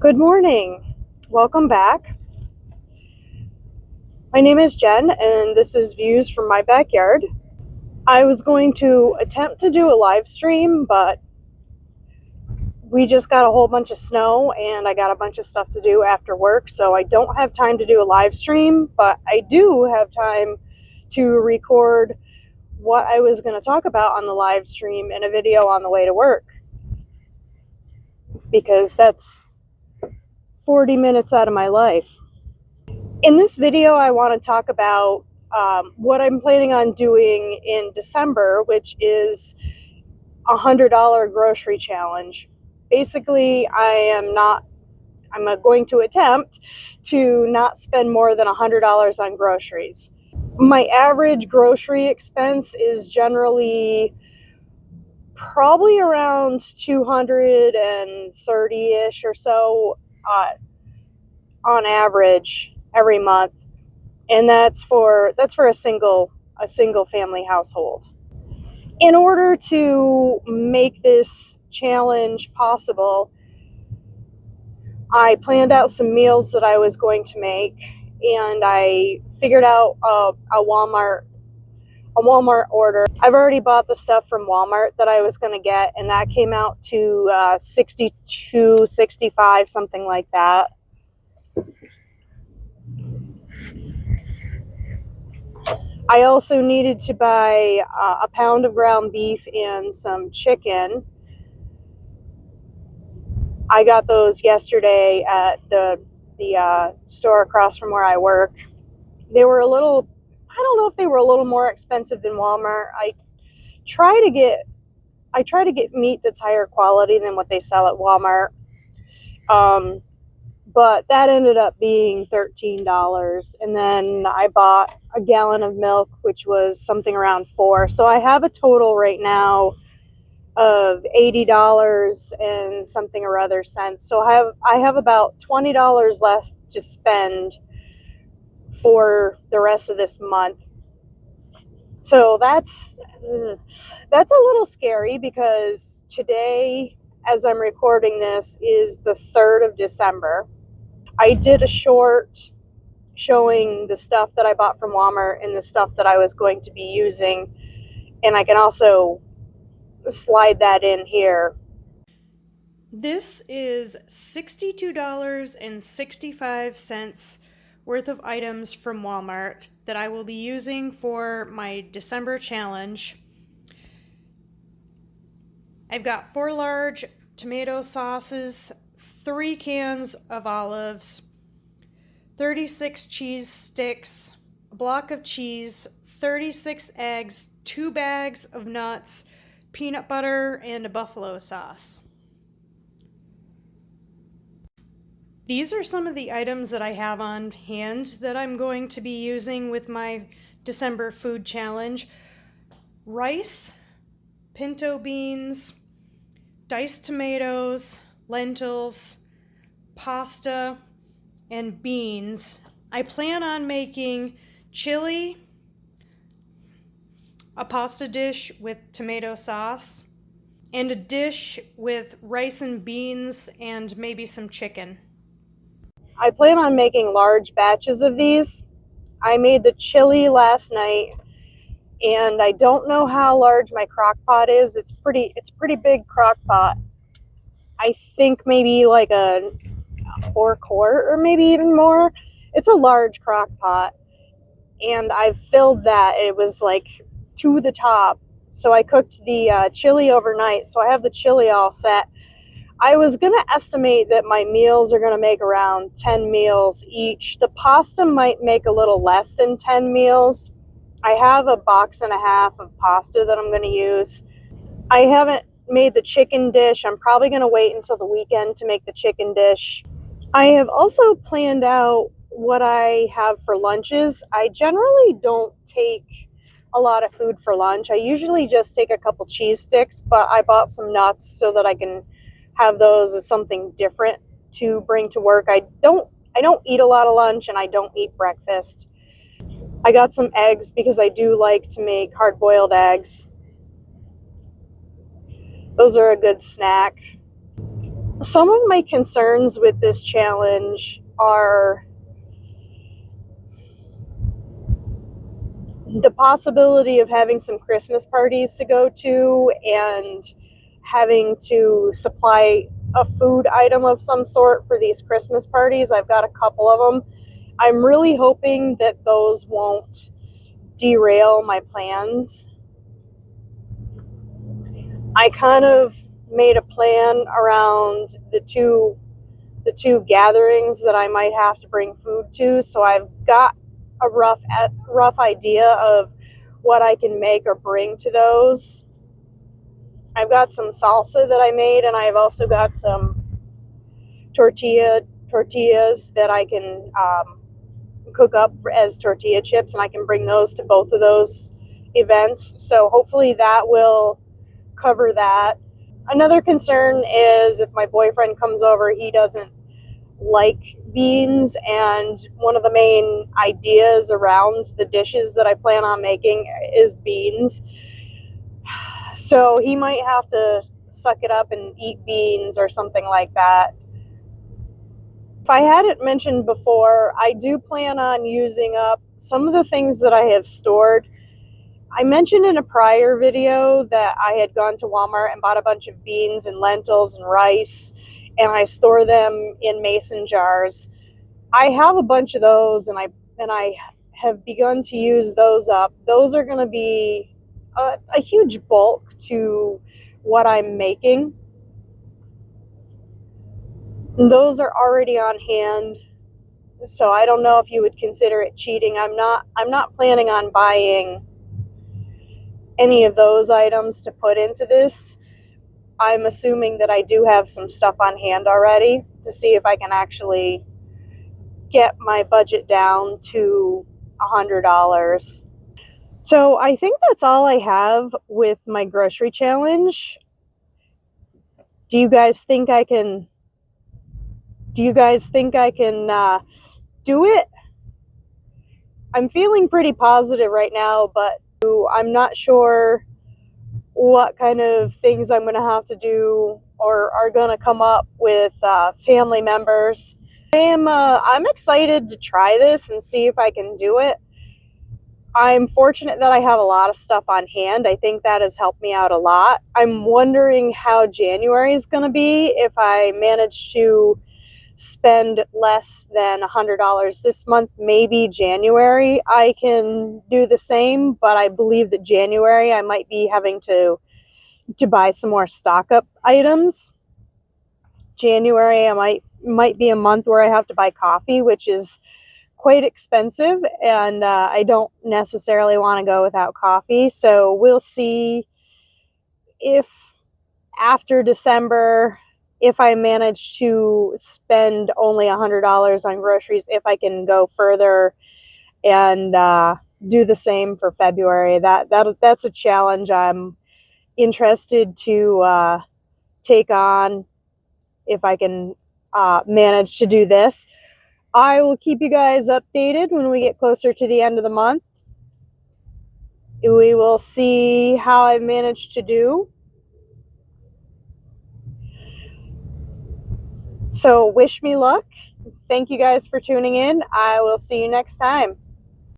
Good morning. Welcome back. My name is Jen, and this is Views from My Backyard. I was going to attempt to do a live stream, but we just got a whole bunch of snow, and I got a bunch of stuff to do after work, so I don't have time to do a live stream, but I do have time to record what I was going to talk about on the live stream in a video on the way to work, because that's 40 minutes out of my life. In this video, I want to talk about what I'm planning on doing in December, which is a $100 grocery challenge. Basically, I'm going to attempt to not spend more than $100 on groceries. My average grocery expense is generally probably around $230-ish or so on average every month, and that's for a single family household. In order to make this challenge possible, I planned out some meals that I was going to make, and I figured out a Walmart order. I've already bought the stuff from Walmart that I was going to get, and that came out to $62, $65, something like that. I also needed to buy a pound of ground beef and some chicken. I got those yesterday at the store across from where I work. They were I don't know if they were a little more expensive than Walmart. I try to get meat that's higher quality than what they sell at Walmart. But that ended up being $13. And then I bought a gallon of milk, which was something around $4. So I have a total right now of $80 and something or other cents. So I have about $20 left to spend for the rest of this month. So that's a little scary, because today, as I'm recording this, is the 3rd of December. I did a short showing the stuff that I bought from Walmart and the stuff that I was going to be using, and I can also slide that in here. This is $62.65 worth of items from Walmart that I will be using for my December challenge. I've got 4 large tomato sauces, 3 cans of olives, 36 cheese sticks, a block of cheese, 36 eggs, 2 bags of nuts, peanut butter, and a buffalo sauce. These are some of the items that I have on hand that I'm going to be using with my December food challenge. Rice, pinto beans, diced tomatoes, lentils, pasta, and beans. I plan on making chili, a pasta dish with tomato sauce, and a dish with rice and beans and maybe some chicken. I plan on making large batches of these. I made the chili last night, and I don't know how large my crock pot is. It's pretty big crock pot. I think maybe like a 4-quart or maybe even more. It's a large crock pot, and I filled that. It was like to the top. So I cooked the chili overnight, so I have the chili all set. I was going to estimate that my meals are going to make around 10 meals each. The pasta might make a little less than 10 meals. I have a box and a half of pasta that I'm going to use. I haven't made the chicken dish. I'm probably going to wait until the weekend to make the chicken dish. I have also planned out what I have for lunches. I generally don't take a lot of food for lunch. I usually just take a couple cheese sticks, but I bought some nuts so that I can have those as something different to bring to work. I don't eat a lot of lunch, and I don't eat breakfast. I got some eggs because I do like to make hard-boiled eggs. Those are a good snack. Some of my concerns with this challenge are the possibility of having some Christmas parties to go to and having to supply a food item of some sort for these Christmas parties. I've got a couple of them. I'm really hoping that those won't derail my plans. I kind of made a plan around the two gatherings that I might have to bring food to, so I've got a rough idea of what I can make or bring to those. I've got some salsa that I made, and I've also got some tortillas that I can cook up as tortilla chips, and I can bring those to both of those events. So hopefully that will cover that. Another concern is if my boyfriend comes over, he doesn't like beans, and one of the main ideas around the dishes that I plan on making is beans. So he might have to suck it up and eat beans or something like that. If I hadn't mentioned before, I do plan on using up some of the things that I have stored. I mentioned in a prior video that I had gone to Walmart and bought a bunch of beans and lentils and rice, and I store them in mason jars. I have a bunch of those, and I have begun to use those up. Those are going to be a huge bulk to what I'm making. Those are already on hand, so I don't know if you would consider it cheating. I'm not planning on buying any of those items to put into this. I'm assuming that I do have some stuff on hand already to see if I can actually get my budget down to $100. So I think that's all I have with my grocery challenge. Do you guys think I can do it? I'm feeling pretty positive right now, but I'm not sure what kind of things I'm going to have to do or are going to come up with family members. I'm excited to try this and see if I can do it. I'm fortunate that I have a lot of stuff on hand. I think that has helped me out a lot. I'm wondering how January is going to be if I manage to spend less than $100 this month. Maybe January I can do the same, but I believe that January I might be having to buy some more stock up items. January I might be a month where I have to buy coffee, which is quite expensive, and I don't necessarily want to go without coffee. So we'll see if after December, if I manage to spend only $100 on groceries, if I can go further and do the same for February. That's a challenge I'm interested to take on if I can manage to do this. I will keep you guys updated when we get closer to the end of the month. We will see how I managed to do. So wish me luck. Thank you guys for tuning in. I will see you next time.